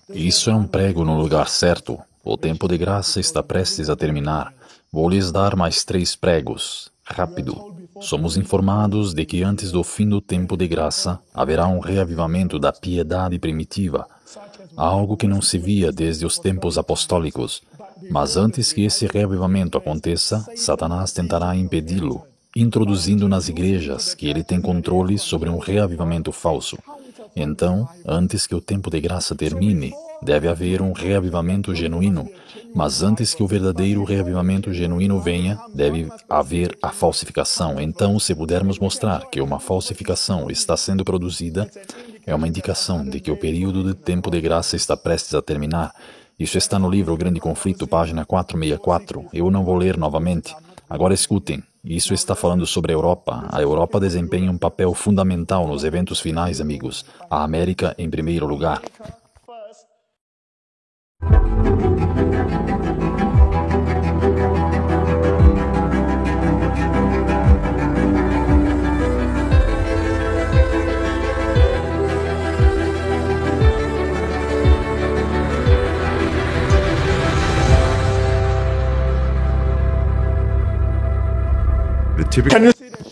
Isso é um prego no lugar certo. O tempo de graça está prestes a terminar. Vou lhes dar mais 3 pregos. Rápido. Somos informados de que antes do fim do tempo de graça haverá um reavivamento da piedade primitiva, algo que não se via desde os tempos apostólicos. Mas antes que esse reavivamento aconteça, Satanás tentará impedi-lo, introduzindo nas igrejas que ele tem controle sobre um reavivamento falso. Então, antes que o tempo de graça termine, deve haver um reavivamento genuíno, mas antes que o verdadeiro reavivamento genuíno venha, deve haver a falsificação. Então, se pudermos mostrar que uma falsificação está sendo produzida, é uma indicação de que o período de tempo de graça está prestes a terminar. Isso está no livro O Grande Conflito, página 464. Eu não vou ler novamente. Agora escutem. Isso está falando sobre a Europa. A Europa desempenha um papel fundamental nos eventos finais, amigos. A América em primeiro lugar.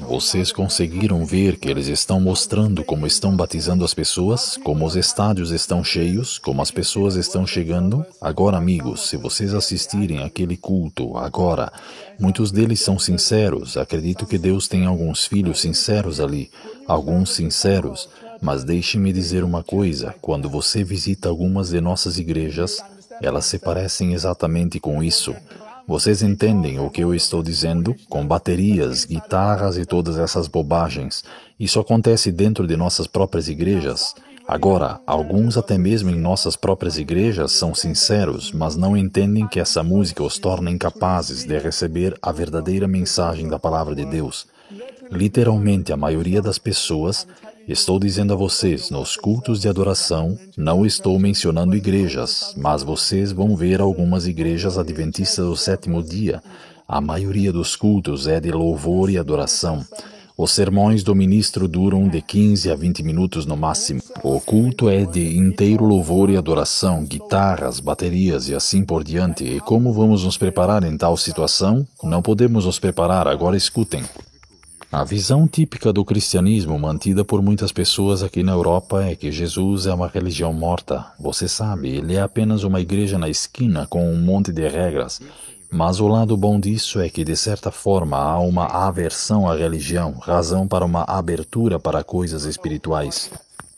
Vocês conseguiram ver que eles estão mostrando como estão batizando as pessoas, como os estádios estão cheios, como as pessoas estão chegando? Agora, amigos, se vocês assistirem àquele culto agora, muitos deles são sinceros. Acredito que Deus tem alguns filhos sinceros ali, alguns sinceros. Mas deixe-me dizer uma coisa, quando você visita algumas de nossas igrejas, elas se parecem exatamente com isso. Vocês entendem o que eu estou dizendo? Com baterias, guitarras e todas essas bobagens. Isso acontece dentro de nossas próprias igrejas. Agora, alguns até mesmo em nossas próprias igrejas são sinceros, mas não entendem que essa música os torna incapazes de receber a verdadeira mensagem da palavra de Deus. Literalmente, a maioria das pessoas, estou dizendo a vocês, nos cultos de adoração, não estou mencionando igrejas, mas vocês vão ver algumas igrejas adventistas do sétimo dia. A maioria dos cultos é de louvor e adoração. Os sermões do ministro duram de 15 a 20 minutos no máximo. O culto é de inteiro louvor e adoração, guitarras, baterias e assim por diante. E como vamos nos preparar em tal situação? Não podemos nos preparar, agora escutem. A visão típica do cristianismo mantida por muitas pessoas aqui na Europa é que Jesus é uma religião morta. Você sabe, ele é apenas uma igreja na esquina com um monte de regras. Mas o lado bom disso é que, de certa forma, há uma aversão à religião, razão para uma abertura para coisas espirituais.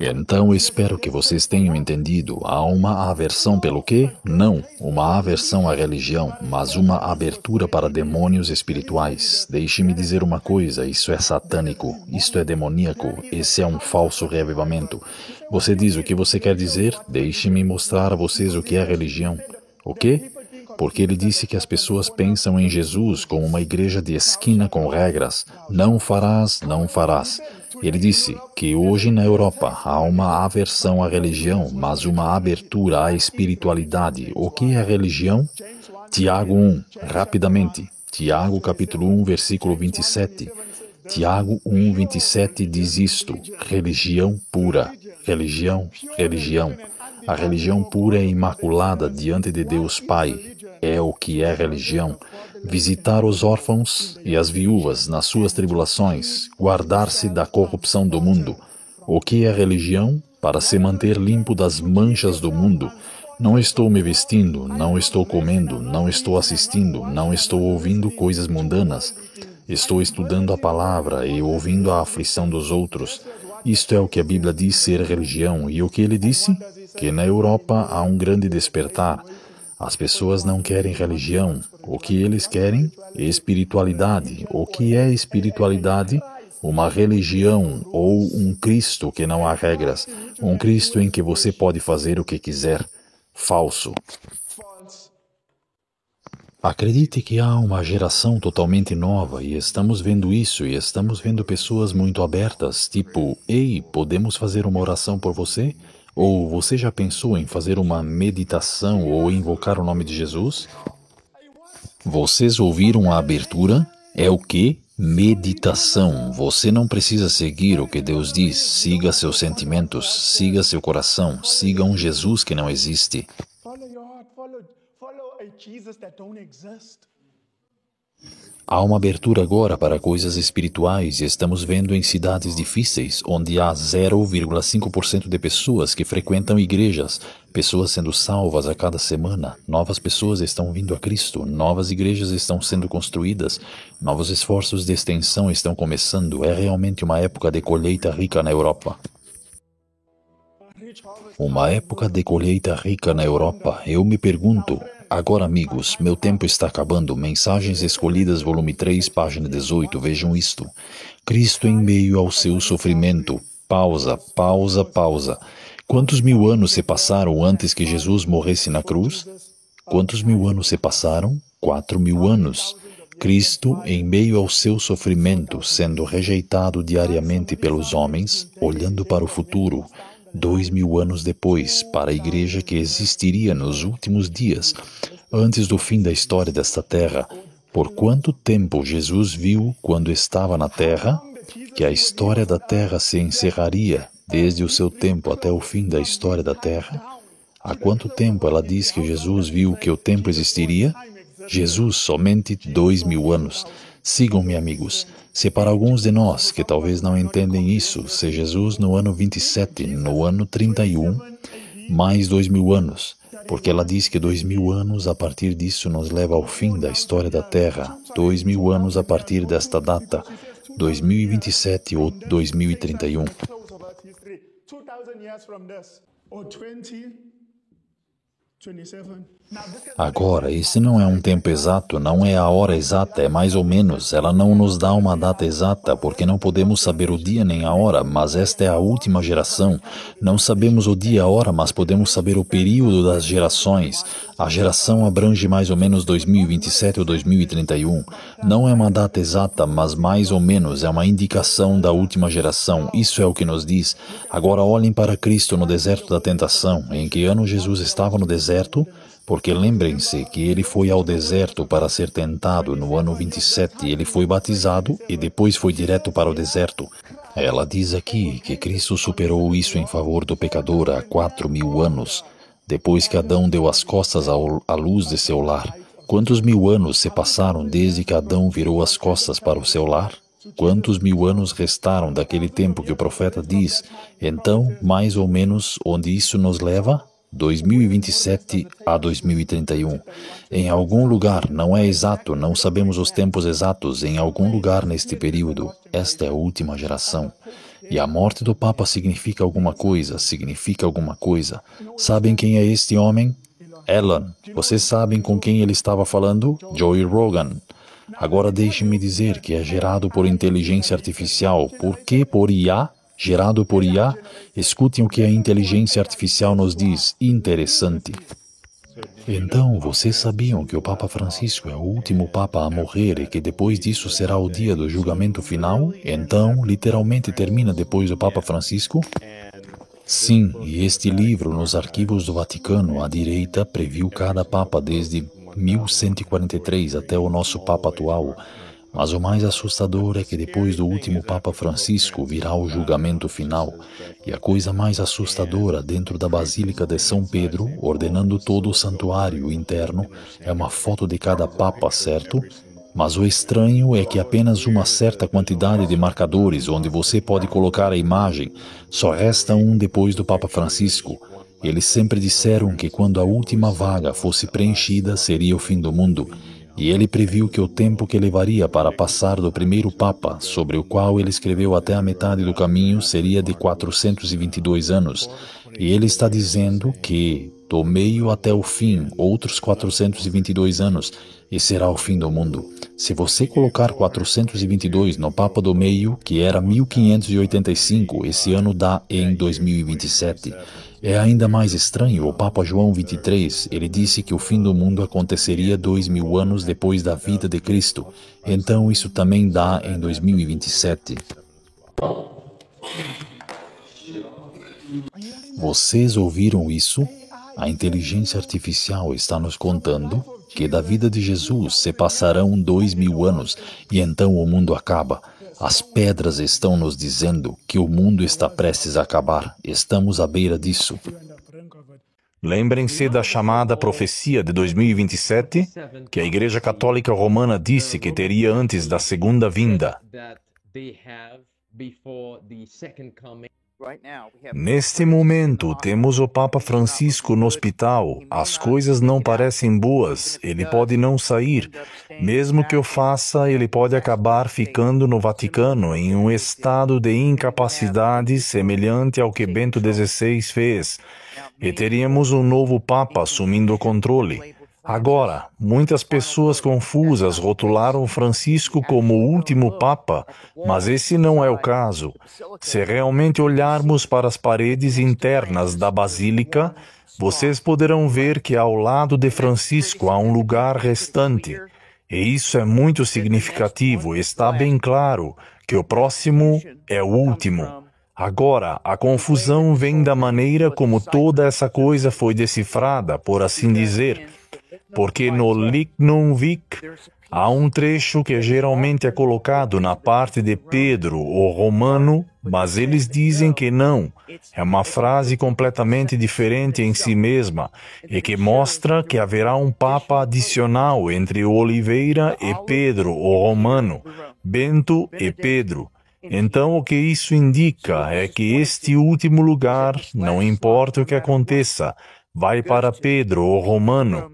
Então, espero que vocês tenham entendido. Há uma aversão pelo quê? Não, uma aversão à religião, mas uma abertura para demônios espirituais. Deixe-me dizer uma coisa, isso é satânico, isto é demoníaco, esse é um falso reavivamento. Você diz o que você quer dizer? Deixe-me mostrar a vocês o que é religião. O quê? Porque ele disse que as pessoas pensam em Jesus como uma igreja de esquina com regras. Não farás, não farás. Ele disse que hoje na Europa há uma aversão à religião, mas uma abertura à espiritualidade. O que é religião? Tiago 1, rapidamente. Tiago capítulo 1, versículo 27. Tiago 1, 27 diz isto: religião pura. Religião, religião. A religião pura e imaculada diante de Deus Pai é o que é religião. Visitar os órfãos e as viúvas nas suas tribulações, guardar-se da corrupção do mundo. O que é religião? Para se manter limpo das manchas do mundo. Não estou me vestindo, não estou comendo, não estou assistindo, não estou ouvindo coisas mundanas. Estou estudando a palavra e ouvindo a aflição dos outros. Isto é o que a Bíblia diz ser religião. E o que ele disse? Que na Europa há um grande despertar. As pessoas não querem religião. O que eles querem? Espiritualidade. O que é espiritualidade? Uma religião ou um Cristo que não há regras. Um Cristo em que você pode fazer o que quiser. Falso. Acredite que há uma geração totalmente nova e estamos vendo isso e estamos vendo pessoas muito abertas, tipo, ei, podemos fazer uma oração por você? Ou você já pensou em fazer uma meditação ou invocar o nome de Jesus? Vocês ouviram a abertura? É o quê? Meditação. Você não precisa seguir o que Deus diz. Siga seus sentimentos, siga seu coração, siga um Jesus que não existe. Há uma abertura agora para coisas espirituais e estamos vendo em cidades difíceis, onde há 0,5% de pessoas que frequentam igrejas, pessoas sendo salvas a cada semana, novas pessoas estão vindo a Cristo, novas igrejas estão sendo construídas, novos esforços de extensão estão começando. É realmente uma época de colheita rica na Europa. Uma época de colheita rica na Europa. Eu me pergunto... Agora, amigos, meu tempo está acabando. Mensagens Escolhidas, volume 3, página 18. Vejam isto. Cristo em meio ao seu sofrimento. Pausa, pausa, pausa. Quantos mil anos se passaram antes que Jesus morresse na cruz? Quantos mil anos se passaram? 4.000 anos. Cristo em meio ao seu sofrimento, sendo rejeitado diariamente pelos homens, olhando para o futuro. 2.000 anos depois, para a igreja que existiria nos últimos dias, antes do fim da história desta terra. Por quanto tempo Jesus viu quando estava na terra que a história da terra se encerraria desde o seu tempo até o fim da história da terra? Há quanto tempo ela diz que Jesus viu que o tempo existiria? Jesus, somente 2.000 anos. Sigam-me, amigos. Se para alguns de nós que talvez não entendem isso, se Jesus no ano 27, no ano 31, mais 2.000 anos, porque ela diz que 2.000 anos a partir disso nos leva ao fim da história da Terra, 2.000 anos a partir desta data, 2027 ou 2031. Agora, esse não é um tempo exato, não é a hora exata, é mais ou menos. Ela não nos dá uma data exata, porque não podemos saber o dia nem a hora, mas esta é a última geração. Não sabemos o dia e a hora, mas podemos saber o período das gerações. A geração abrange mais ou menos 2027 ou 2031. Não é uma data exata, mas mais ou menos é uma indicação da última geração. Isso é o que nos diz. Agora olhem para Cristo no deserto da tentação. Em que ano Jesus estava no deserto? Porque lembrem-se que ele foi ao deserto para ser tentado no ano 27, ele foi batizado e depois foi direto para o deserto. Ela diz aqui que Cristo superou isso em favor do pecador há 4.000 anos, depois que Adão deu as costas à luz de seu lar. Quantos mil anos se passaram desde que Adão virou as costas para o seu lar? Quantos mil anos restaram daquele tempo que o profeta diz? Então, mais ou menos, onde isso nos leva? 2027 a 2031. Em algum lugar, não é exato, não sabemos os tempos exatos, em algum lugar neste período, esta é a última geração. E a morte do Papa significa alguma coisa, significa alguma coisa. Sabem quem é este homem? Elon. Vocês sabem com quem ele estava falando? Joe Rogan. Agora deixem-me dizer que é gerado por inteligência artificial. Por que por IA? Gerado por IA? Escutem o que a inteligência artificial nos diz. Interessante. Então, vocês sabiam que o Papa Francisco é o último Papa a morrer e que depois disso será o dia do julgamento final? Então, literalmente termina depois do Papa Francisco? Sim, e este livro, nos arquivos do Vaticano, à direita, previu cada Papa desde 1143 até o nosso Papa atual. Mas o mais assustador é que depois do último Papa Francisco virá o julgamento final. E a coisa mais assustadora dentro da Basílica de São Pedro, ordenando todo o santuário interno, é uma foto de cada Papa, certo? Mas o estranho é que apenas uma certa quantidade de marcadores onde você pode colocar a imagem, só resta um depois do Papa Francisco. Eles sempre disseram que quando a última vaga fosse preenchida seria o fim do mundo. E ele previu que o tempo que levaria para passar do primeiro Papa, sobre o qual ele escreveu até a metade do caminho, seria de 422 anos. E ele está dizendo que, do meio até o fim, outros 422 anos, e será o fim do mundo. Se você colocar 422 no Papa do meio, que era 1585, esse ano dá em 2027. É ainda mais estranho, o Papa João XXIII, ele disse que o fim do mundo aconteceria 2.000 anos depois da vida de Cristo. Então isso também dá em 2027. Vocês ouviram isso? A inteligência artificial está nos contando que da vida de Jesus se passarão 2000 anos e então o mundo acaba. As pedras estão nos dizendo que o mundo está prestes a acabar. Estamos à beira disso. Lembrem-se da chamada profecia de 2027, que a Igreja Católica Romana disse que teria antes da segunda vinda. Neste momento, temos o Papa Francisco no hospital. As coisas não parecem boas. Ele pode não sair. Mesmo que o faça, ele pode acabar ficando no Vaticano em um estado de incapacidade semelhante ao que Bento XVI fez. E teríamos um novo Papa assumindo o controle. Agora, muitas pessoas confusas rotularam Francisco como o último Papa, mas esse não é o caso. Se realmente olharmos para as paredes internas da Basílica, vocês poderão ver que ao lado de Francisco há um lugar restante. E isso é muito significativo, está bem claro que o próximo é o último. Agora, a confusão vem da maneira como toda essa coisa foi decifrada, por assim dizer, porque no Lignum Vic há um trecho que geralmente é colocado na parte de Pedro, o Romano, mas eles dizem que não. É uma frase completamente diferente em si mesma e que mostra que haverá um Papa adicional entre o Oliveira e Pedro, o Romano, Bento e Pedro. Então, o que isso indica é que este último lugar, não importa o que aconteça, vai para Pedro, o Romano,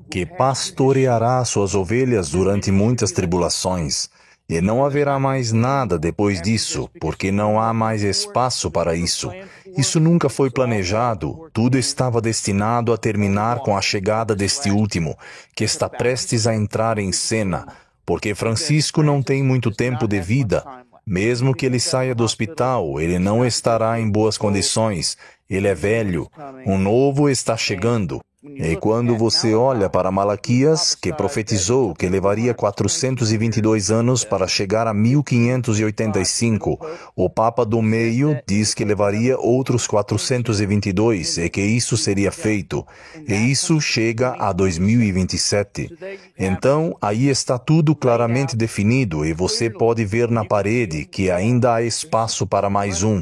que pastoreará suas ovelhas durante muitas tribulações. E não haverá mais nada depois disso, porque não há mais espaço para isso. Isso nunca foi planejado, tudo estava destinado a terminar com a chegada deste último, que está prestes a entrar em cena, porque Francisco não tem muito tempo de vida. Mesmo que ele saia do hospital, ele não estará em boas condições. Ele é velho. Um novo está chegando. E quando você olha para Malaquias, que profetizou que levaria 422 anos para chegar a 1585, o Papa do meio diz que levaria outros 422 e que isso seria feito. E isso chega a 2027. Então, aí está tudo claramente definido e você pode ver na parede que ainda há espaço para mais um.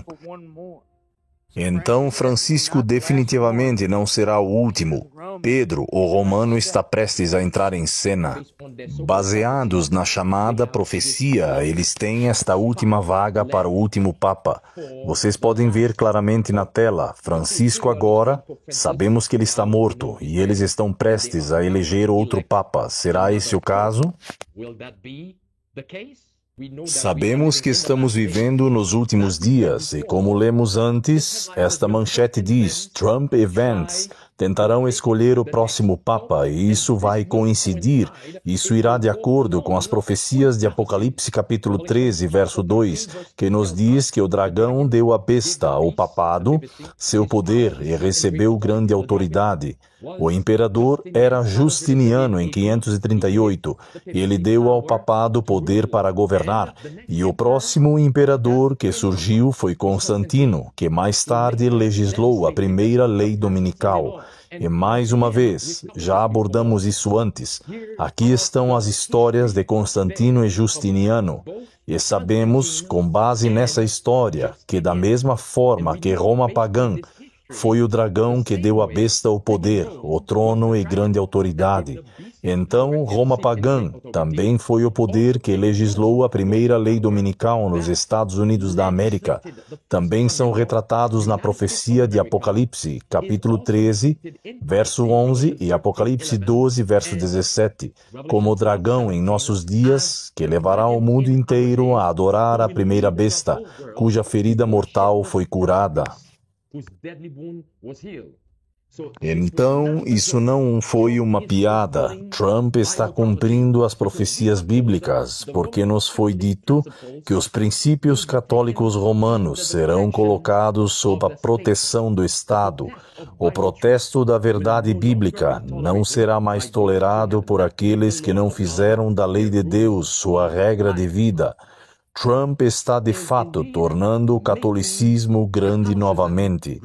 Então, Francisco definitivamente não será o último. Pedro, o Romano, está prestes a entrar em cena. Baseados na chamada profecia, eles têm esta última vaga para o último Papa. Vocês podem ver claramente na tela. Francisco agora, sabemos que ele está morto e eles estão prestes a eleger outro Papa. Será esse o caso? Sabemos que estamos vivendo nos últimos dias e, como lemos antes, esta manchete diz: Trump e Vance tentarão escolher o próximo Papa e isso vai coincidir, isso irá de acordo com as profecias de Apocalipse capítulo 13, verso 2, que nos diz que o dragão deu à besta, ao papado, seu poder e recebeu grande autoridade. O imperador era Justiniano em 538 e ele deu ao papado poder para governar. E o próximo imperador que surgiu foi Constantino, que mais tarde legislou a primeira lei dominical. E mais uma vez, já abordamos isso antes. Aqui estão as histórias de Constantino e Justiniano. E sabemos, com base nessa história, que da mesma forma que Roma pagã foi o dragão que deu à besta o poder, o trono e grande autoridade. Então, Roma pagã também foi o poder que legislou a primeira lei dominical nos Estados Unidos da América. Também são retratados na profecia de Apocalipse, capítulo 13, verso 11 e Apocalipse 12, verso 17, como o dragão em nossos dias, que levará o mundo inteiro a adorar a primeira besta, cuja ferida mortal foi curada. Então, isso não foi uma piada. Trump está cumprindo as profecias bíblicas, porque nos foi dito que os princípios católicos romanos serão colocados sob a proteção do Estado. O protesto da verdade bíblica não será mais tolerado por aqueles que não fizeram da lei de Deus sua regra de vida. Trump está de fato tornando o catolicismo grande novamente.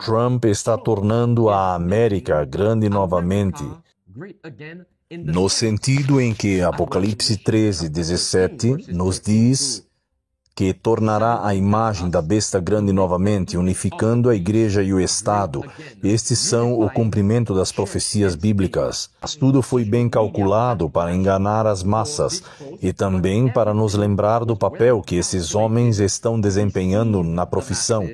Trump está tornando a América grande novamente. No sentido em que Apocalipse 13:17 nos diz que tornará a imagem da besta grande novamente, unificando a igreja e o Estado. Estes são o cumprimento das profecias bíblicas. Mas tudo foi bem calculado para enganar as massas e também para nos lembrar do papel que esses homens estão desempenhando na profissão.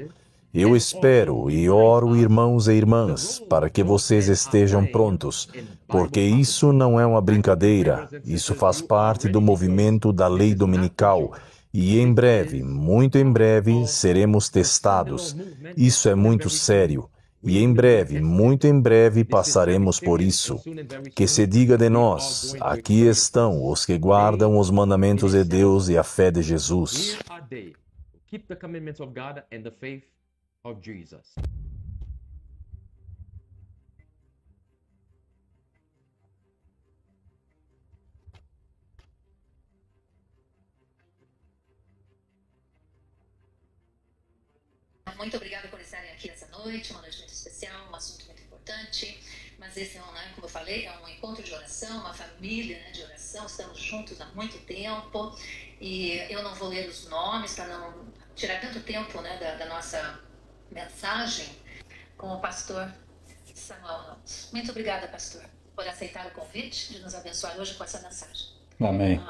Eu espero e oro, irmãos e irmãs, para que vocês estejam prontos, porque isso não é uma brincadeira, isso faz parte do movimento da lei dominical. E em breve, muito em breve, seremos testados. Isso é muito sério. E em breve, muito em breve, passaremos por isso. Que se diga de nós, aqui estão os que guardam os mandamentos de Deus e a fé de Jesus. Muito obrigada por estarem aqui essa noite, uma noite muito especial, um assunto muito importante, mas esse é como eu falei, é um encontro de oração, uma família de oração, estamos juntos há muito tempo, e eu não vou ler os nomes para não tirar tanto tempo da nossa mensagem com o pastor Samuel Ramos. Muito obrigada, pastor, por aceitar o convite de nos abençoar hoje com essa mensagem. Amém.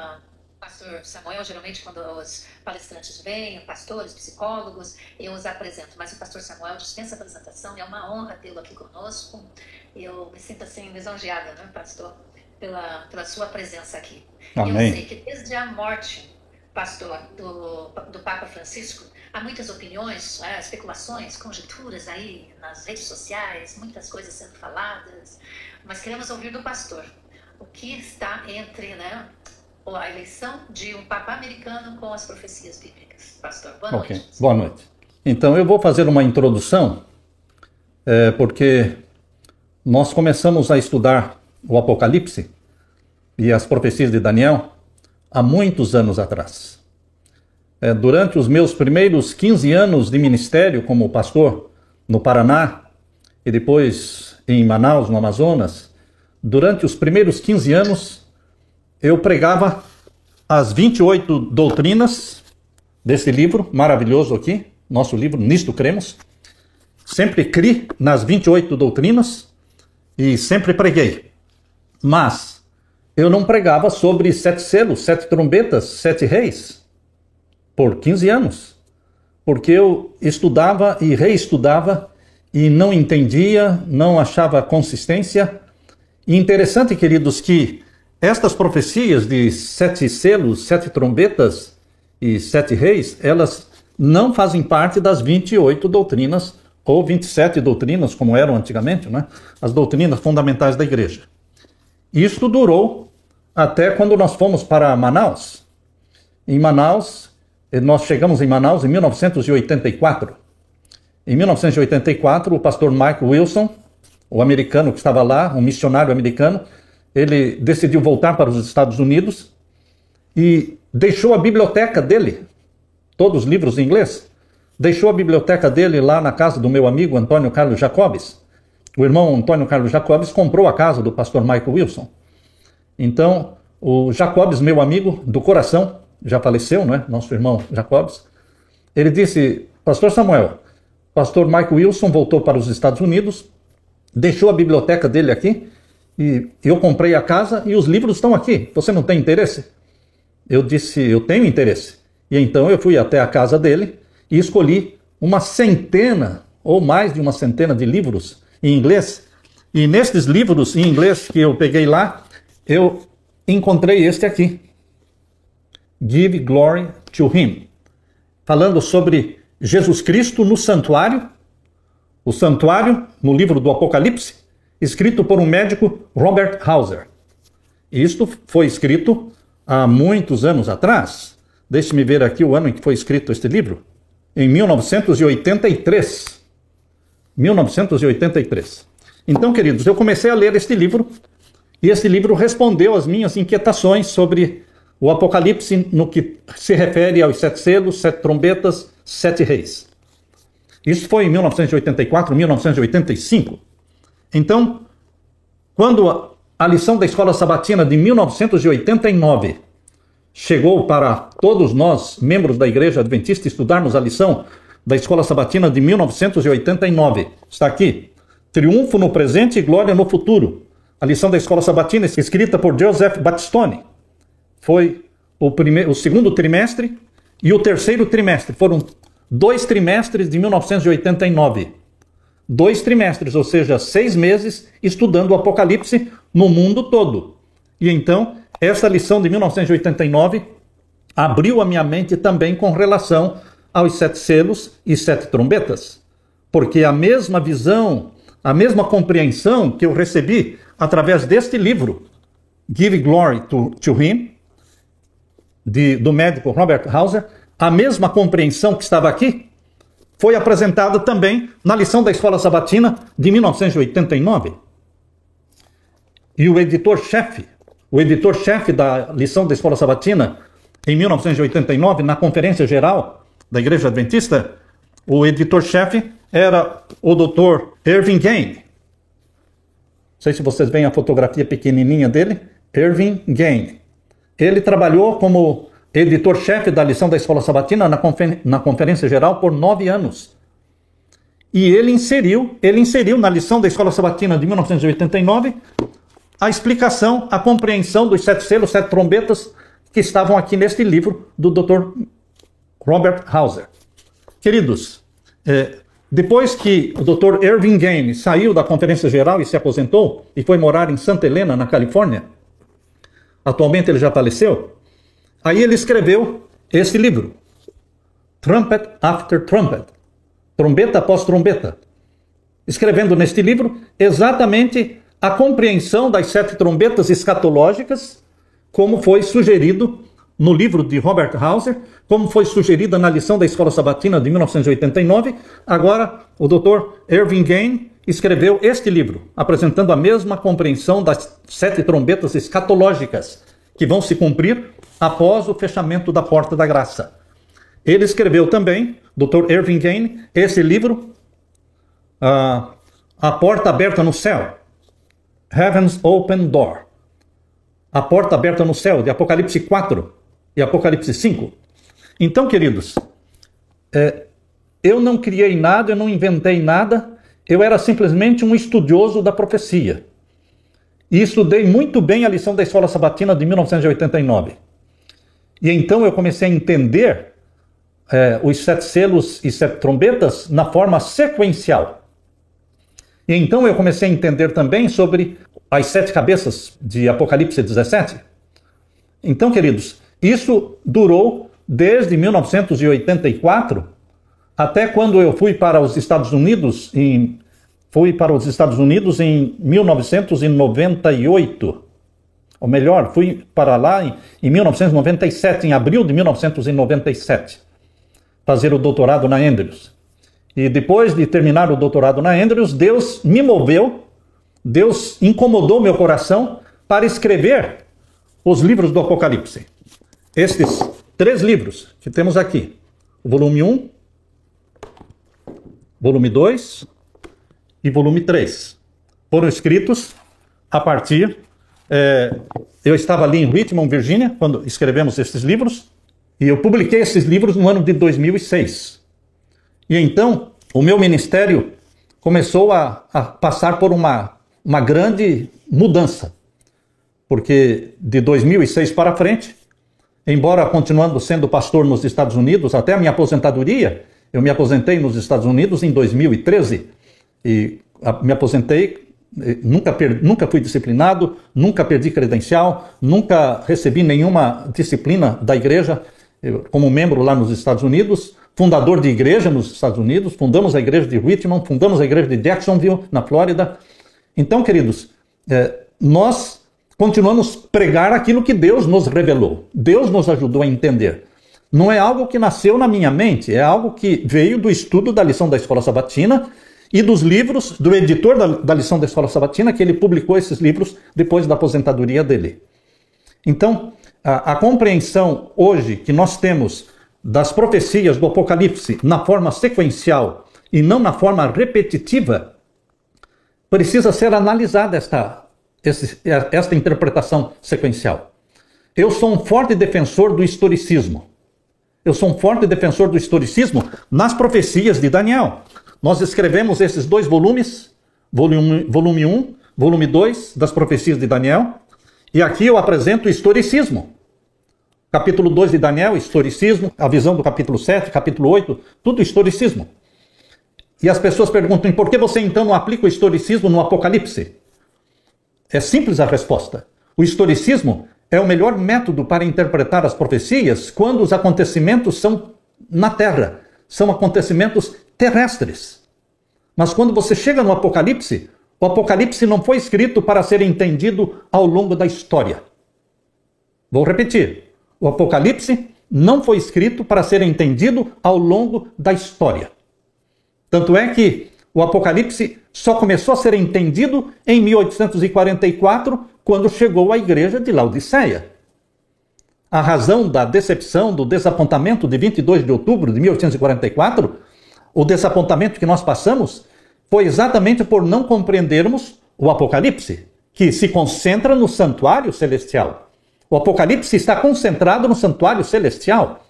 Pastor Samuel, geralmente quando os palestrantes vêm, pastores, psicólogos, eu os apresento, mas o pastor Samuel dispensa a apresentação, é uma honra tê-lo aqui conosco. Eu me sinto assim lisonjeada, pastor, pela sua presença aqui. Amém. Eu sei que desde a morte, pastor, do Papa Francisco, há muitas opiniões, especulações, conjecturas aí nas redes sociais, muitas coisas sendo faladas, mas queremos ouvir do pastor o que está entre, a eleição de um Papa americano com as profecias bíblicas. Pastor, boa noite. Ok, boa noite. Então, eu vou fazer uma introdução, porque nós começamos a estudar o Apocalipse e as profecias de Daniel há muitos anos atrás. Durante os meus primeiros 15 anos de ministério como pastor no Paraná e depois em Manaus, no Amazonas, durante os primeiros 15 anos, eu pregava as 28 doutrinas desse livro maravilhoso aqui, nosso livro, Nisto Cremos. Sempre criei nas 28 doutrinas e sempre preguei. Mas eu não pregava sobre 7 selos, 7 trombetas, 7 reis por 15 anos. Porque eu estudava e reestudava e não entendia, não achava consistência. E interessante, queridos, que estas profecias de 7 selos, 7 trombetas e 7 reis, elas não fazem parte das 28 doutrinas, ou 27 doutrinas, como eram antigamente, as doutrinas fundamentais da igreja. Isto durou até quando nós fomos para Manaus. Em Manaus, nós chegamos em Manaus em 1984. Em 1984, o pastor Michael Wilson, o americano que estava lá, um missionário americano, ele decidiu voltar para os Estados Unidos e deixou a biblioteca dele, todos os livros em inglês, deixou a biblioteca dele lá na casa do meu amigo Antônio Carlos Jacobes. O irmão Antônio Carlos Jacobes comprou a casa do pastor Michael Wilson. Então, o Jacobes, meu amigo do coração, já faleceu, nosso irmão Jacobes, ele disse: pastor Samuel, pastor Michael Wilson voltou para os Estados Unidos, deixou a biblioteca dele aqui, e eu comprei a casa e os livros estão aqui. Você não tem interesse? Eu disse: eu tenho interesse. E então eu fui até a casa dele e escolhi uma centena ou mais de uma centena de livros em inglês. E nestes livros em inglês que eu peguei lá, eu encontrei este aqui, Give Glory to Him, falando sobre Jesus Cristo no santuário, o santuário no livro do Apocalipse, escrito por um médico, Robert Hauser. Isto foi escrito há muitos anos atrás. Deixe-me ver aqui o ano em que foi escrito este livro. Em 1983. 1983. Então, queridos, eu comecei a ler este livro, e este livro respondeu às minhas inquietações sobre o Apocalipse no que se refere aos 7 selos, 7 trombetas, 7 reis. Isso foi em 1984, 1985. Então, quando a lição da Escola Sabatina de 1989 chegou para todos nós, membros da Igreja Adventista, estudarmos a lição da Escola Sabatina de 1989, está aqui: Triunfo no presente e glória no futuro. A lição da Escola Sabatina, escrita por Joseph Battistoni, foi o segundo trimestre e o terceiro trimestre. Foram 2 trimestres de 1989. 2 trimestres, ou seja, 6 meses estudando o Apocalipse no mundo todo. E então, essa lição de 1989 abriu a minha mente também com relação aos 7 selos e 7 trombetas. Porque a mesma visão, a mesma compreensão que eu recebi através deste livro, Give Glory to Him, do médico Robert Hauser, a mesma compreensão que estava aqui foi apresentada também na lição da Escola Sabatina de 1989. E o editor-chefe da lição da Escola Sabatina em 1989, na Conferência Geral da Igreja Adventista, o editor-chefe era o Dr. Irving Gain. Não sei se vocês veem a fotografia pequenininha dele. Irving Gain. Ele trabalhou como editor-chefe da lição da Escola Sabatina na Conferência Geral por 9 anos. E ele inseriu na lição da Escola Sabatina de 1989 a explicação, a compreensão dos 7 selos, 7 trombetas que estavam aqui neste livro do Dr. Robert Hauser. Queridos, depois que o Dr. Irving Gain saiu da Conferência Geral e se aposentou e foi morar em Santa Helena, na Califórnia, atualmente ele já faleceu, aí ele escreveu esse livro, Trumpet After Trumpet, trombeta após trombeta, escrevendo neste livro exatamente a compreensão das 7 trombetas escatológicas, como foi sugerido no livro de Robert Hauser, como foi sugerida na lição da Escola Sabatina de 1989. Agora, o Dr. Irving Gain escreveu este livro, apresentando a mesma compreensão das 7 trombetas escatológicas, que vão se cumprir após o fechamento da Porta da Graça. Ele escreveu também, Dr. Irving Gain, esse livro, A Porta Aberta no Céu, Heaven's Open Door. A Porta Aberta no Céu, de Apocalipse 4 e Apocalipse 5. Então, queridos, eu não criei nada, eu não inventei nada, eu era simplesmente um estudioso da profecia. E estudei muito bem a lição da Escola Sabatina de 1989. E então eu comecei a entender os 7 selos e 7 trombetas na forma sequencial. E então eu comecei a entender também sobre as 7 cabeças de Apocalipse 17. Então, queridos, isso durou desde 1984 até quando eu fui para os Estados Unidos em 1998. Ou melhor, fui para lá em 1997, em abril de 1997, fazer o doutorado na Andrews. E depois de terminar o doutorado na Andrews, Deus me moveu, Deus incomodou meu coração para escrever os livros do Apocalipse. Estes 3 livros que temos aqui, o volume 1, volume 2 e volume 3, foram escritos a partir... eu estava ali em Richmond, Virgínia, quando escrevemos esses livros, e eu publiquei esses livros no ano de 2006. E então, o meu ministério começou a passar por uma grande mudança. Porque de 2006 para frente, embora continuando sendo pastor nos Estados Unidos, até a minha aposentadoria, eu me aposentei nos Estados Unidos em 2013. E me aposentei, nunca fui disciplinado, nunca perdi credencial, nunca recebi nenhuma disciplina da igreja como membro lá nos Estados Unidos, fundador de igreja nos Estados Unidos, fundamos a igreja de Richmond, fundamos a igreja de Jacksonville, na Flórida. Então, queridos, nós continuamos a pregar aquilo que Deus nos revelou. Deus nos ajudou a entender. Não é algo que nasceu na minha mente, é algo que veio do estudo da lição da Escola Sabatina e dos livros do editor da lição da Escola Sabatina, que ele publicou esses livros depois da aposentadoria dele. Então, A compreensão hoje que nós temos das profecias do Apocalipse na forma sequencial e não na forma repetitiva, precisa ser analisada esta interpretação sequencial. Eu sou um forte defensor do historicismo. Eu sou um forte defensor do historicismo nas profecias de Daniel. Nós escrevemos esses 2 volumes, volume 1, volume 2 das profecias de Daniel, e aqui eu apresento o historicismo. Capítulo 2 de Daniel, historicismo, a visão do capítulo 7, capítulo 8, tudo historicismo. E as pessoas perguntam, por que você então não aplica o historicismo no Apocalipse? É simples a resposta. O historicismo é o melhor método para interpretar as profecias quando os acontecimentos são na Terra, são acontecimentos terrestres. Mas quando você chega no Apocalipse, o Apocalipse não foi escrito para ser entendido ao longo da história. Vou repetir. O Apocalipse não foi escrito para ser entendido ao longo da história. Tanto é que o Apocalipse só começou a ser entendido em 1844, quando chegou à igreja de Laodiceia. A razão da decepção, do desapontamento de 22 de outubro de 1844, o desapontamento que nós passamos, foi exatamente por não compreendermos o Apocalipse, que se concentra no santuário celestial. O Apocalipse está concentrado no santuário celestial.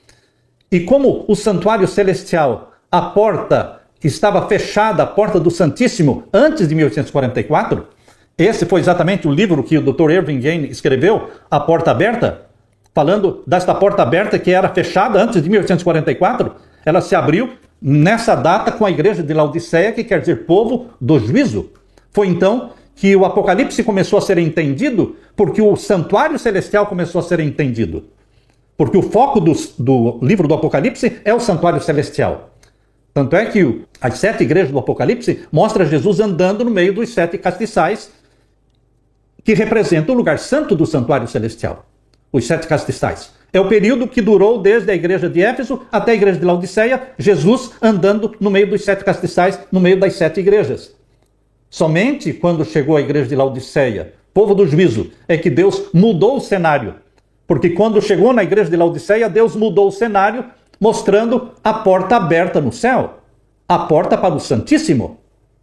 E como o santuário celestial, a porta estava fechada, a porta do Santíssimo, antes de 1844, esse foi exatamente o livro que o Dr. Irving Yane escreveu, A Porta Aberta, falando desta porta aberta que era fechada antes de 1844, ela se abriu nessa data com a igreja de Laodiceia, que quer dizer povo do juízo. Foi então que o Apocalipse começou a ser entendido, porque o santuário celestial começou a ser entendido. Porque o foco do livro do Apocalipse é o santuário celestial. Tanto é que as 7 igrejas do Apocalipse mostram Jesus andando no meio dos 7 castiçais, que representam o lugar santo do santuário celestial. Os 7 castiçais. É o período que durou desde a igreja de Éfeso até a igreja de Laodiceia, Jesus andando no meio dos 7 castiçais, no meio das 7 igrejas. Somente quando chegou a igreja de Laodiceia, povo do juízo, é que Deus mudou o cenário. Porque quando chegou na igreja de Laodiceia, Deus mudou o cenário, mostrando a porta aberta no céu. A porta para o Santíssimo.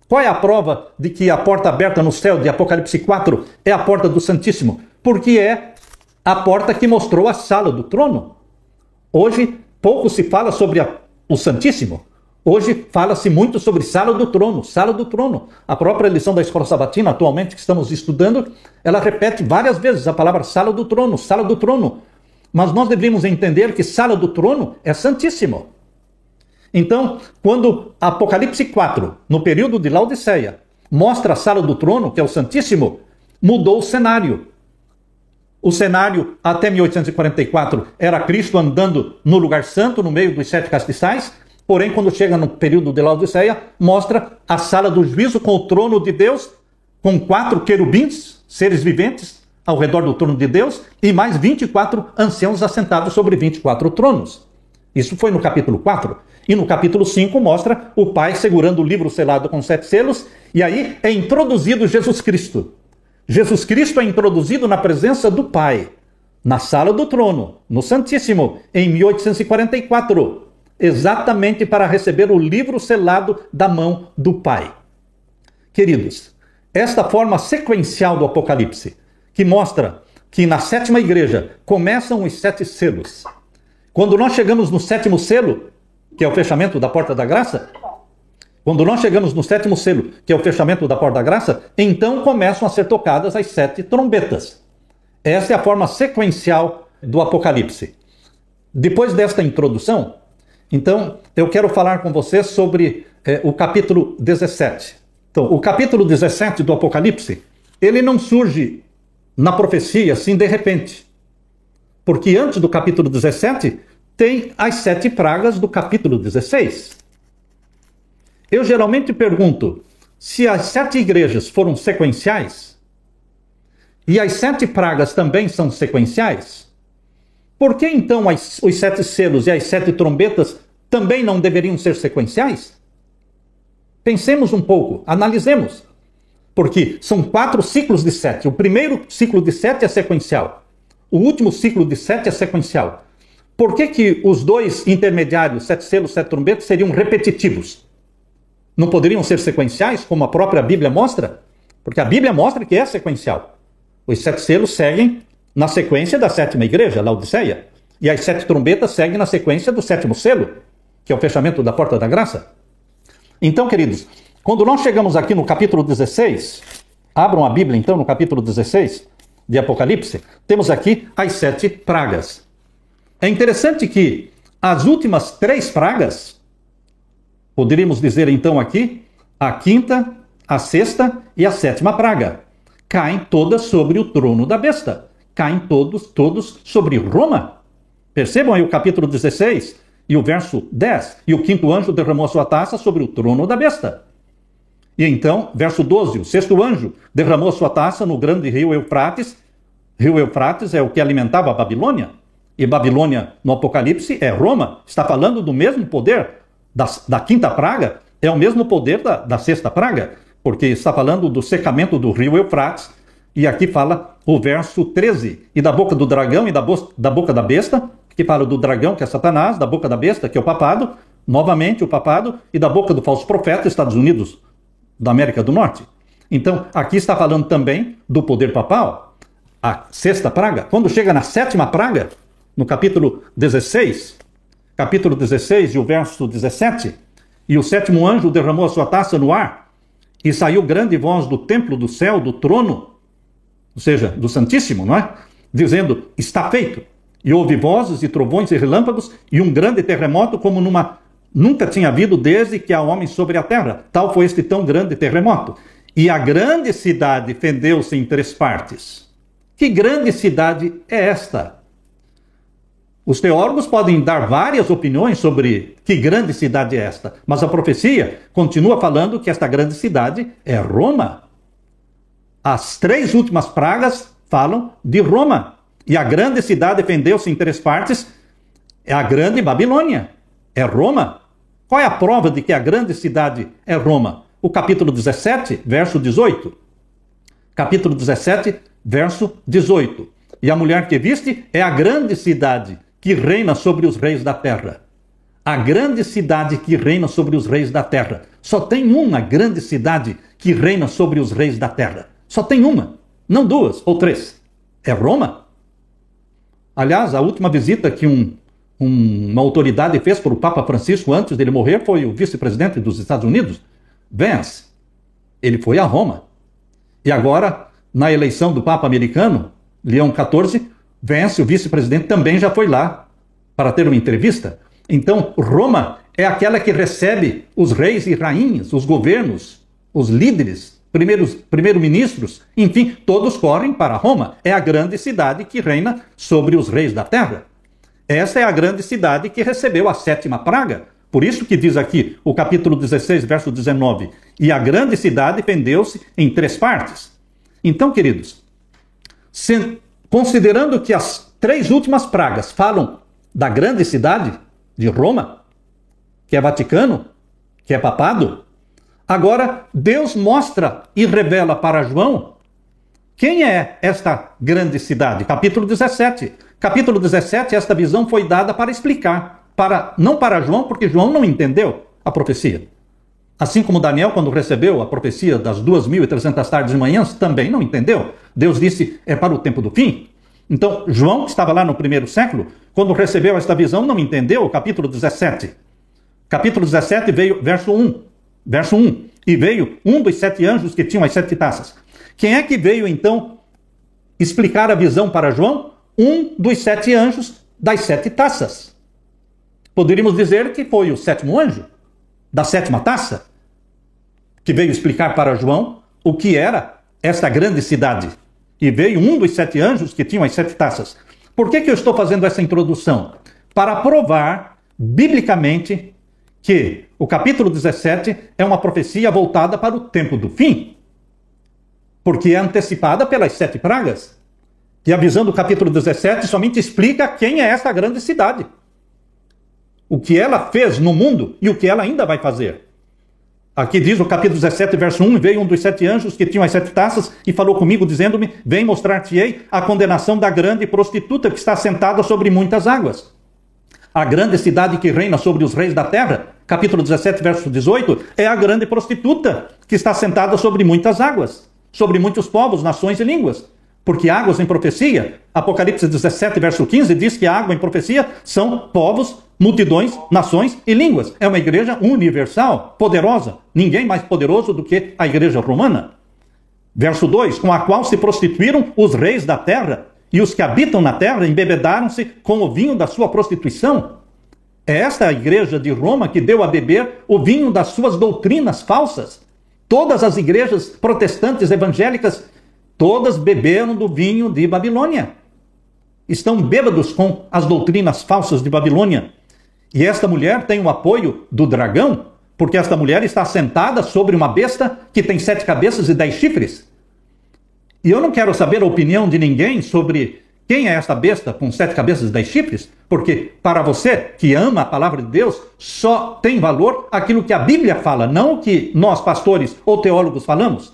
Qual é a prova de que a porta aberta no céu de Apocalipse 4 é a porta do Santíssimo? Porque é a porta que mostrou a sala do trono. Hoje, pouco se fala sobre o Santíssimo. Hoje fala-se muito sobre sala do trono, sala do trono. A própria lição da Escola Sabatina, atualmente, que estamos estudando, ela repete várias vezes a palavra sala do trono, sala do trono. Mas nós deveríamos entender que sala do trono é Santíssimo. Então, quando Apocalipse 4, no período de Laodiceia, mostra a sala do trono, que é o Santíssimo, mudou o cenário. O cenário até 1844 era Cristo andando no lugar santo, no meio dos 7 castiçais. Porém, quando chega no período de Laodiceia, mostra a sala do juízo com o trono de Deus, com 4 querubins, seres viventes, ao redor do trono de Deus, e mais 24 anciãos assentados sobre 24 tronos. Isso foi no capítulo 4. E no capítulo 5 mostra o Pai segurando o livro selado com 7 selos, e aí é introduzido Jesus Cristo. Jesus Cristo é introduzido na presença do Pai, na sala do trono, no Santíssimo, em 1844. Exatamente para receber o livro selado da mão do Pai. Queridos, esta forma sequencial do Apocalipse, que mostra que na 7ª igreja começam os 7 selos. Quando nós chegamos no 7º selo, que é o fechamento da porta da graça, quando nós chegamos no 7º selo, que é o fechamento da porta da graça, então começam a ser tocadas as 7 trombetas. Essa é a forma sequencial do Apocalipse. Depois desta introdução, então, eu quero falar com você sobre o capítulo 17. Então, o capítulo 17 do Apocalipse, ele não surge na profecia assim de repente. Porque antes do capítulo 17, tem as 7 pragas do capítulo 16. Eu geralmente pergunto, se as 7 igrejas foram sequenciais, e as 7 pragas também são sequenciais, por que então os 7 selos e as 7 trombetas também não deveriam ser sequenciais? Pensemos um pouco, analisemos. Porque são 4 ciclos de 7. O primeiro ciclo de 7 é sequencial. o último ciclo de 7 é sequencial? Por que os dois intermediários, 7 selos, 7 trombetas, seriam repetitivos? Não poderiam ser sequenciais, como a própria Bíblia mostra? Porque a Bíblia mostra que é sequencial. Os 7 selos seguem na sequência da 7ª igreja, Laodiceia. E as 7 trombetas seguem na sequência do 7º selo, que é o fechamento da porta da graça. Então, queridos, quando nós chegamos aqui no capítulo 16, abram a Bíblia então no capítulo 16 de Apocalipse, temos aqui as 7 pragas. É interessante que as últimas 3 pragas, poderíamos dizer então aqui, a 5ª, a 6ª e a 7ª praga, caem todas sobre o trono da besta. Caem todos sobre Roma. Percebam aí o capítulo 16 e o verso 10. E o 5º anjo derramou a sua taça sobre o trono da besta. E então, verso 12, o 6º anjo derramou a sua taça no grande rio Eufrates. Rio Eufrates é o que alimentava a Babilônia. E Babilônia, no Apocalipse, é Roma. Está falando do mesmo poder da 5ª praga, é o mesmo poder da 6ª praga, porque está falando do secamento do rio Eufrates. E aqui fala o verso 13. E da boca do dragão e da boca da besta, que fala do dragão, que é Satanás, da boca da besta, que é o papado, novamente o papado, e da boca do falso profeta, Estados Unidos da América do Norte. Então, aqui está falando também do poder papal, a 6ª praga. Quando chega na 7ª praga, no capítulo 16 e o verso 17, e o 7º anjo derramou a sua taça no ar, e saiu grande voz do templo do céu, do trono, ou seja, do Santíssimo, não é? Dizendo, está feito. E houve vozes e trovões e relâmpagos e um grande terremoto como nunca tinha havido desde que há homens sobre a terra. Tal foi este tão grande terremoto. E a grande cidade fendeu-se em 3 partes. Que grande cidade é esta? Os teólogos podem dar várias opiniões sobre que grande cidade é esta, mas a profecia continua falando que esta grande cidade é Roma. As 3 últimas pragas falam de Roma. E a grande cidade fendeu-se em 3 partes, é a grande Babilônia, é Roma. Qual é a prova de que a grande cidade é Roma? O capítulo 17, verso 18. Capítulo 17, verso 18. E a mulher que viste é a grande cidade que reina sobre os reis da terra. A grande cidade que reina sobre os reis da terra. Só tem uma grande cidade que reina sobre os reis da terra. Só tem uma, não 2 ou 3. É Roma. Aliás, a última visita que uma autoridade fez para o Papa Francisco antes dele morrer foi o vice-presidente dos Estados Unidos, Vance. Ele foi a Roma. E agora, na eleição do Papa americano, Leão XIV, Vance, o vice-presidente, também já foi lá para ter uma entrevista. Então, Roma é aquela que recebe os reis e rainhas, os governos, os líderes, primeiro-ministros, enfim, todos correm para Roma. É a grande cidade que reina sobre os reis da terra. Essa é a grande cidade que recebeu a 7ª praga. Por isso que diz aqui o capítulo 16, verso 19. E a grande cidade fendeu-se em 3 partes. Então, queridos, considerando que as 3 últimas pragas falam da grande cidade de Roma, que é Vaticano, que é papado, agora Deus mostra e revela para João quem é esta grande cidade. Capítulo 17. Capítulo 17, esta visão foi dada para explicar, não para João, porque João não entendeu a profecia. Assim como Daniel, quando recebeu a profecia das 2.300 tardes e manhãs, também não entendeu. Deus disse, é para o tempo do fim. Então, João, que estava lá no 1º século, quando recebeu esta visão, não entendeu o capítulo 17. Capítulo 17 veio, verso 1. Verso 1. E veio um dos 7 anjos que tinham as 7 taças. Quem é que veio, então, explicar a visão para João? Um dos 7 anjos das 7 taças. Poderíamos dizer que foi o 7º anjo, da 7ª taça, que veio explicar para João o que era esta grande cidade. E veio um dos 7 anjos que tinham as 7 taças. Por que eu estou fazendo essa introdução? Para provar, biblicamente, que o capítulo 17 é uma profecia voltada para o tempo do fim. Porque é antecipada pelas 7 pragas. E a visão do capítulo 17 somente explica quem é esta grande cidade. O que ela fez no mundo e o que ela ainda vai fazer. Aqui diz o capítulo 17, verso 1, veio um dos 7 anjos que tinham as 7 taças e falou comigo, dizendo-me, vem mostrar-te-ei a condenação da grande prostituta que está sentada sobre muitas águas. A grande cidade que reina sobre os reis da terra, capítulo 17, verso 18, é a grande prostituta que está sentada sobre muitas águas, sobre muitos povos, nações e línguas. Porque águas em profecia, Apocalipse 17, verso 15, diz que a água em profecia são povos, multidões, nações e línguas. É uma igreja universal, poderosa. Ninguém mais poderoso do que a igreja romana. Verso 2, com a qual se prostituíram os reis da terra, e os que habitam na terra embebedaram-se com o vinho da sua prostituição. É esta a igreja de Roma que deu a beber o vinho das suas doutrinas falsas. Todas as igrejas protestantes evangélicas, todas beberam do vinho de Babilônia. Estão bêbados com as doutrinas falsas de Babilônia. E esta mulher tem o apoio do dragão, porque esta mulher está sentada sobre uma besta que tem 7 cabeças e 10 chifres. E eu não quero saber a opinião de ninguém sobre quem é esta besta com 7 cabeças e 10 chifres, porque para você que ama a palavra de Deus, só tem valor aquilo que a Bíblia fala, não o que nós, pastores ou teólogos, falamos.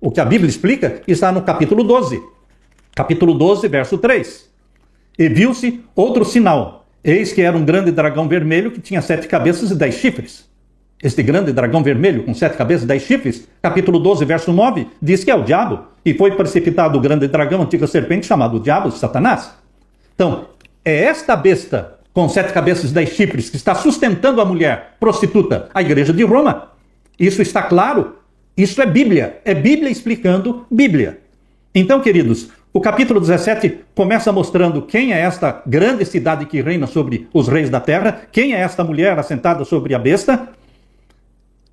O que a Bíblia explica está no capítulo 12. Capítulo 12, verso 3. E viu-se outro sinal. Eis que era um grande dragão vermelho que tinha 7 cabeças e 10 chifres. Este grande dragão vermelho com 7 cabeças e 10 chifres, capítulo 12, verso 9, diz que é o diabo. E foi precipitado o grande dragão, a antiga serpente, chamado diabo, Satanás. Então, é esta besta com 7 cabeças e 10 chifres que está sustentando a mulher prostituta, a igreja de Roma. Isso está claro. Isso é Bíblia explicando Bíblia. Então, queridos, o capítulo 17 começa mostrando quem é esta grande cidade que reina sobre os reis da terra, quem é esta mulher assentada sobre a besta.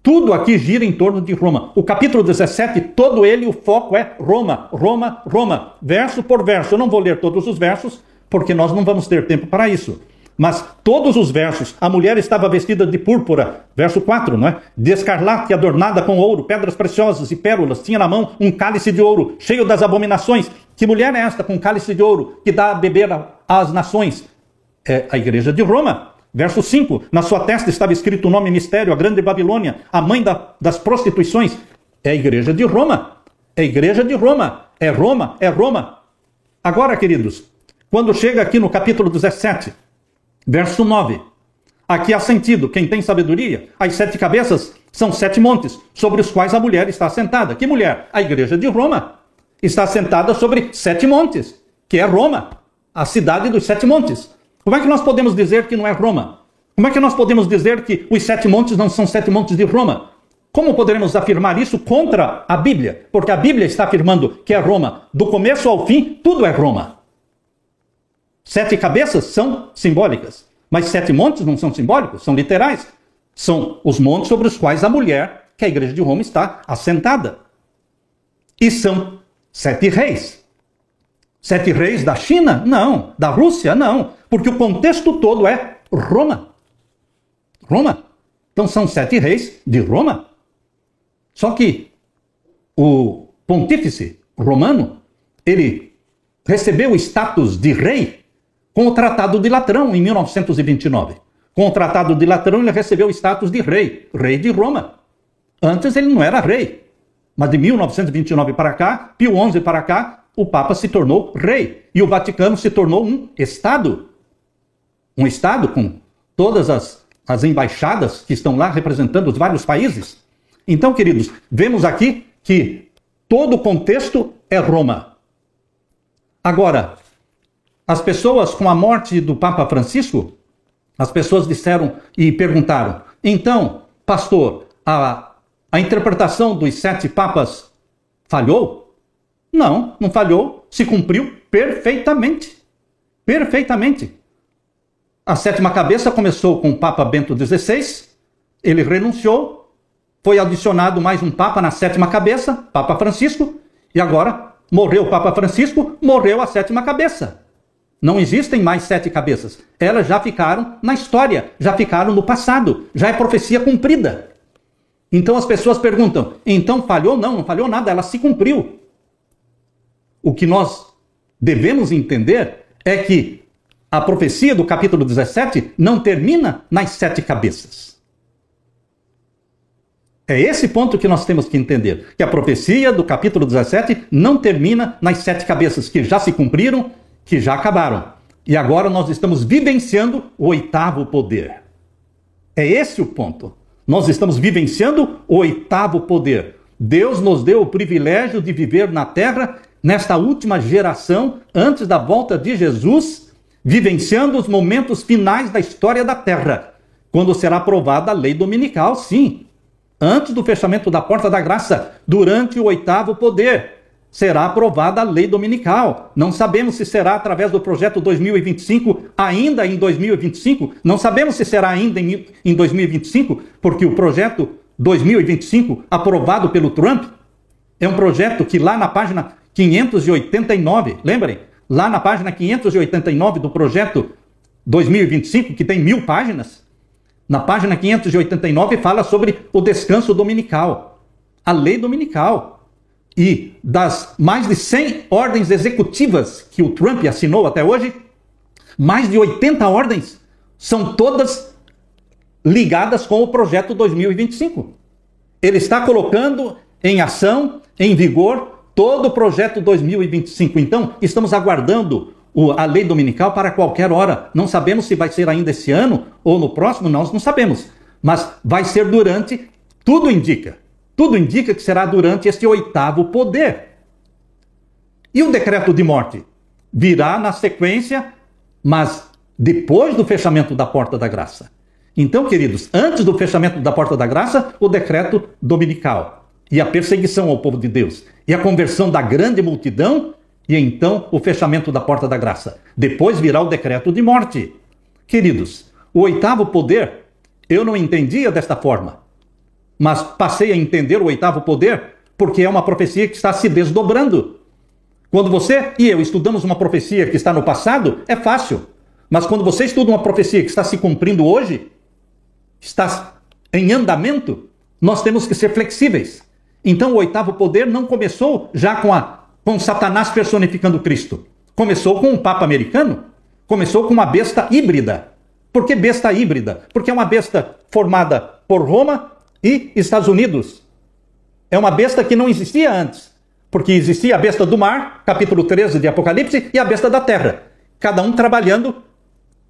Tudo aqui gira em torno de Roma. O capítulo 17, todo ele, o foco é Roma, Roma, Roma, verso por verso. Eu não vou ler todos os versos, porque nós não vamos ter tempo para isso. Mas todos os versos, a mulher estava vestida de púrpura, verso 4, não é? De escarlate, adornada com ouro, pedras preciosas e pérolas, tinha na mão um cálice de ouro, cheio das abominações. Que mulher é esta com cálice de ouro, que dá a beber às nações? É a igreja de Roma. Verso 5, na sua testa estava escrito o nome mistério, a grande Babilônia, a mãe das prostituições. É a igreja de Roma. É a igreja de Roma. É Roma, é Roma. Agora, queridos, quando chega aqui no capítulo 17... verso 9. Aqui há sentido, quem tem sabedoria, as 7 cabeças são 7 montes, sobre os quais a mulher está assentada. Que mulher? A igreja de Roma. Está assentada sobre 7 montes, que é Roma, a cidade dos 7 montes. Como é que nós podemos dizer que não é Roma? Como é que nós podemos dizer que os 7 montes não são 7 montes de Roma? Como poderemos afirmar isso contra a Bíblia? Porque a Bíblia está afirmando que é Roma. Do começo ao fim, tudo é Roma. 7 cabeças são simbólicas, mas 7 montes não são simbólicos, são literais. São os montes sobre os quais a mulher, que a igreja de Roma, está assentada. E são 7 reis. 7 reis da China? Não. Da Rússia? Não. Porque o contexto todo é Roma. Roma. Então são 7 reis de Roma. Só que o pontífice romano, ele recebeu o status de rei com o Tratado de Latrão, em 1929. Com o Tratado de Latrão, ele recebeu o status de rei, rei de Roma. Antes ele não era rei. Mas de 1929 para cá, Pio XI para cá, o Papa se tornou rei. E o Vaticano se tornou um Estado. Um Estado com todas as embaixadas que estão lá representando os vários países. Então, queridos, vemos aqui que todo o contexto é Roma. Agora, as pessoas, com a morte do Papa Francisco, as pessoas disseram e perguntaram, então, pastor, a interpretação dos 7 papas falhou? Não, não falhou, se cumpriu perfeitamente. Perfeitamente. A 7ª cabeça começou com o Papa Bento XVI, ele renunciou, foi adicionado mais um Papa na 7ª cabeça, Papa Francisco, e agora morreu o Papa Francisco, morreu a 7ª cabeça. Não existem mais 7 cabeças. Elas já ficaram na história, já ficaram no passado, já é profecia cumprida. Então as pessoas perguntam, então falhou? Não, não falhou nada, ela se cumpriu. O que nós devemos entender é que a profecia do capítulo 17 não termina nas 7 cabeças. É esse ponto que nós temos que entender, que a profecia do capítulo 17 não termina nas 7 cabeças que já se cumpriram, que já acabaram. E agora nós estamos vivenciando o 8º poder. É esse o ponto. Nós estamos vivenciando o 8º poder. Deus nos deu o privilégio de viver na terra, nesta última geração, antes da volta de Jesus, vivenciando os momentos finais da história da terra, quando será aprovada a lei dominical, sim. Antes do fechamento da porta da graça, durante o 8º poder, será aprovada a lei dominical. Não sabemos se será através do projeto 2025, ainda em 2025. Não sabemos se será ainda em 2025, porque o projeto 2025, aprovado pelo Trump, é um projeto que lá na página 589, lembrem? Lá na página 589 do projeto 2025, que tem 1000 páginas, na página 589 fala sobre o descanso dominical, a lei dominical. E das mais de 100 ordens executivas que o Trump assinou até hoje, mais de 80 ordens são todas ligadas com o projeto 2025. Ele está colocando em ação, em vigor, todo o projeto 2025. Então, estamos aguardando a lei dominical para qualquer hora. Não sabemos se vai ser ainda esse ano ou no próximo, nós não sabemos. Mas vai ser durante, tudo indica que será durante este 8º poder. E o decreto de morte? Virá na sequência, mas depois do fechamento da porta da graça. Então, queridos, antes do fechamento da porta da graça, o decreto dominical. E a perseguição ao povo de Deus. E a conversão da grande multidão. E então o fechamento da porta da graça. Depois virá o decreto de morte. Queridos, o 8º poder, eu não entendia desta forma. Mas passei a entender o 8º poder porque é uma profecia que está se desdobrando. Quando você e eu estudamos uma profecia que está no passado, é fácil. Mas quando você estuda uma profecia que está se cumprindo hoje, está em andamento, nós temos que ser flexíveis. Então o 8º poder não começou já com Satanás personificando Cristo. Começou com um Papa americano. Começou com uma besta híbrida. Por que besta híbrida? Porque é uma besta formada por Roma e Estados Unidos. É uma besta que não existia antes. Porque existia a besta do mar, capítulo 13 de Apocalipse, e a besta da terra. Cada um trabalhando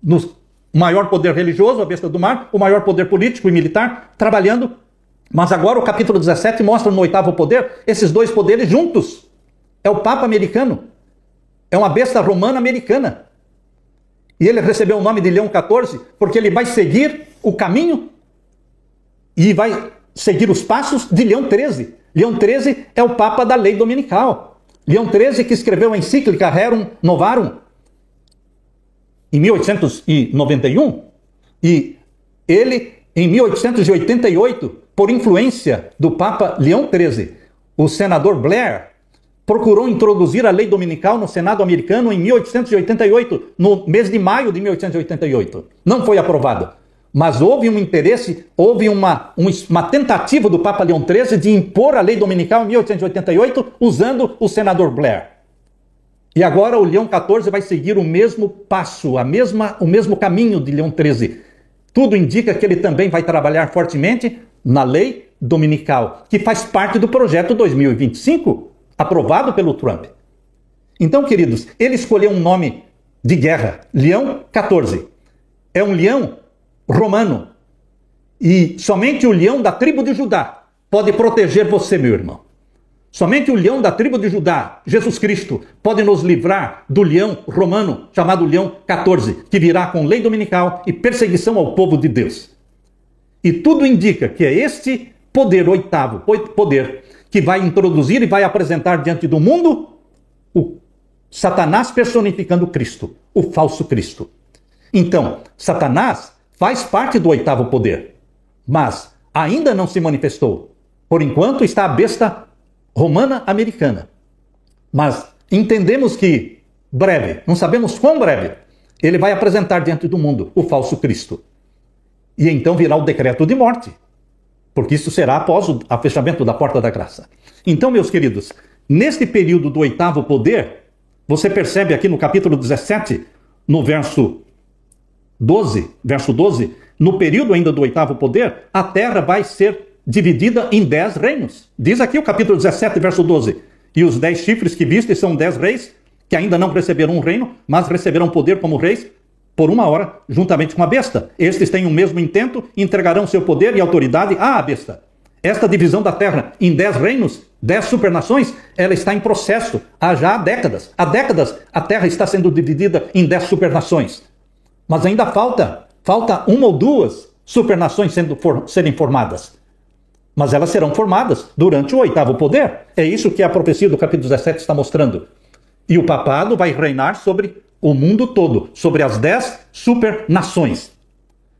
no maior poder religioso, a besta do mar, o maior poder político e militar, trabalhando. Mas agora o capítulo 17 mostra no 8º poder esses dois poderes juntos. É o Papa americano. É uma besta romana americana. E ele recebeu o nome de Leão XIV porque ele vai seguir o caminho e vai seguir os passos de Leão XIII. Leão XIII é o Papa da lei dominical. Leão XIII que escreveu a encíclica Rerum Novarum em 1891. E ele, em 1888, por influência do Papa Leão XIII, o senador Blair procurou introduzir a lei dominical no Senado americano em 1888, no mês de maio de 1888. Não foi aprovado. Mas houve um interesse, houve uma tentativa do Papa Leão XIII de impor a lei dominical em 1888, usando o senador Blair. E agora o Leão XIV vai seguir o mesmo passo, o mesmo caminho de Leão XIII. Tudo indica que ele também vai trabalhar fortemente na lei dominical, que faz parte do projeto 2025, aprovado pelo Trump. Então, queridos, ele escolheu um nome de guerra, Leão XIV. É um leão romano. E somente o leão da tribo de Judá pode proteger você, meu irmão. Somente o leão da tribo de Judá, Jesus Cristo, pode nos livrar do leão romano, chamado Leão XIV, que virá com lei dominical e perseguição ao povo de Deus. E tudo indica que é este poder, 8º poder, que vai introduzir e vai apresentar diante do mundo o Satanás personificando Cristo, o falso Cristo. Então, Satanás faz parte do 8º poder, mas ainda não se manifestou. Por enquanto está a besta romana americana. Mas entendemos que breve, não sabemos quão breve, ele vai apresentar diante do mundo o falso Cristo. E então virá o decreto de morte. Porque isso será após o fechamento da porta da graça. Então, meus queridos, neste período do 8º poder, você percebe aqui no capítulo 17, no verso 12, no período ainda do 8º poder, a terra vai ser dividida em 10 reinos. Diz aqui o capítulo 17, verso 12. E os 10 chifres que viste são 10 reis, que ainda não receberam um reino, mas receberão poder como reis por 1 hora, juntamente com a besta. Estes têm o mesmo intento e entregarão seu poder e autoridade à besta. Esta divisão da terra em 10 reinos, 10 supernações, ela está em processo há já décadas. Há décadas a terra está sendo dividida em 10 supernações. Mas ainda falta 1 ou 2 supernações serem formadas. Mas elas serão formadas durante o 8º poder. É isso que a profecia do capítulo 17 está mostrando. E o papado vai reinar sobre o mundo todo, sobre as 10 supernações.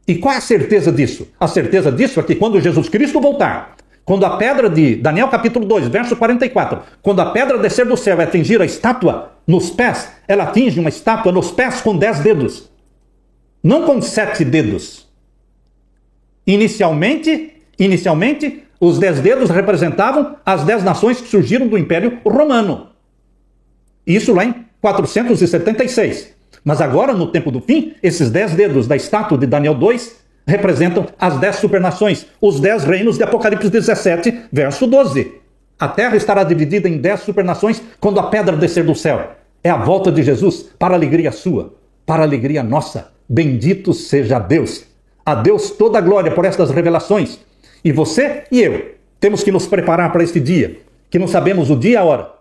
E qual é a certeza disso? A certeza disso é que quando Jesus Cristo voltar, quando a pedra de Daniel capítulo 2, verso 44, quando a pedra descer do céu e atingir a estátua nos pés, ela atinge uma estátua nos pés com 10 dedos. Não com 7 dedos. Inicialmente, os 10 dedos representavam as 10 nações que surgiram do Império Romano. Isso lá em 476. Mas agora, no tempo do fim, esses 10 dedos da estátua de Daniel 2 representam as 10 supernações, os 10 reinos de Apocalipse 17, verso 12. A terra estará dividida em 10 supernações quando a pedra descer do céu. É a volta de Jesus para a alegria sua, para a alegria nossa. Bendito seja Deus. A Deus toda a glória por estas revelações. E você e eu temos que nos preparar para este dia, que não sabemos o dia e a hora,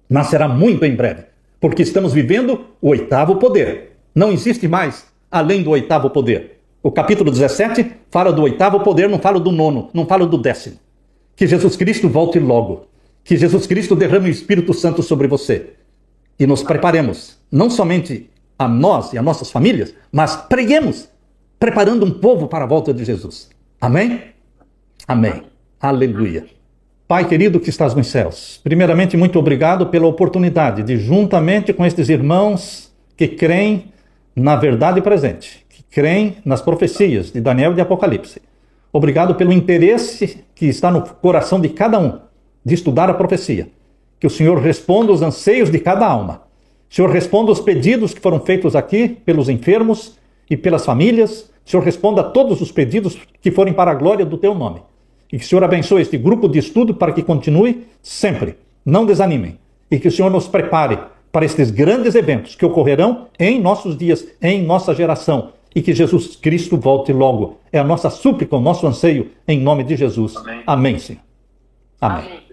mas será muito em breve. Porque estamos vivendo o 8º poder. Não existe mais além do 8º poder. O capítulo 17 fala do 8º poder, não fala do 9º, não fala do 10º. Que Jesus Cristo volte logo. Que Jesus Cristo derrame o Espírito Santo sobre você. E nos preparemos, não somente a nós e a nossas famílias, mas preguemos, preparando um povo para a volta de Jesus. Amém? Amém. Aleluia. Pai querido que estás nos céus, primeiramente muito obrigado pela oportunidade de, juntamente com estes irmãos que creem na verdade presente, que creem nas profecias de Daniel e de Apocalipse, obrigado pelo interesse que está no coração de cada um de estudar a profecia. Que o Senhor responda os anseios de cada alma. O Senhor responda os pedidos que foram feitos aqui pelos enfermos e pelas famílias. O Senhor responda a todos os pedidos que forem para a glória do teu nome. E que o Senhor abençoe este grupo de estudo para que continue sempre. Não desanimem. E que o Senhor nos prepare para estes grandes eventos que ocorrerão em nossos dias, em nossa geração. E que Jesus Cristo volte logo. É a nossa súplica, o nosso anseio, em nome de Jesus. Amém, Senhor. Amém.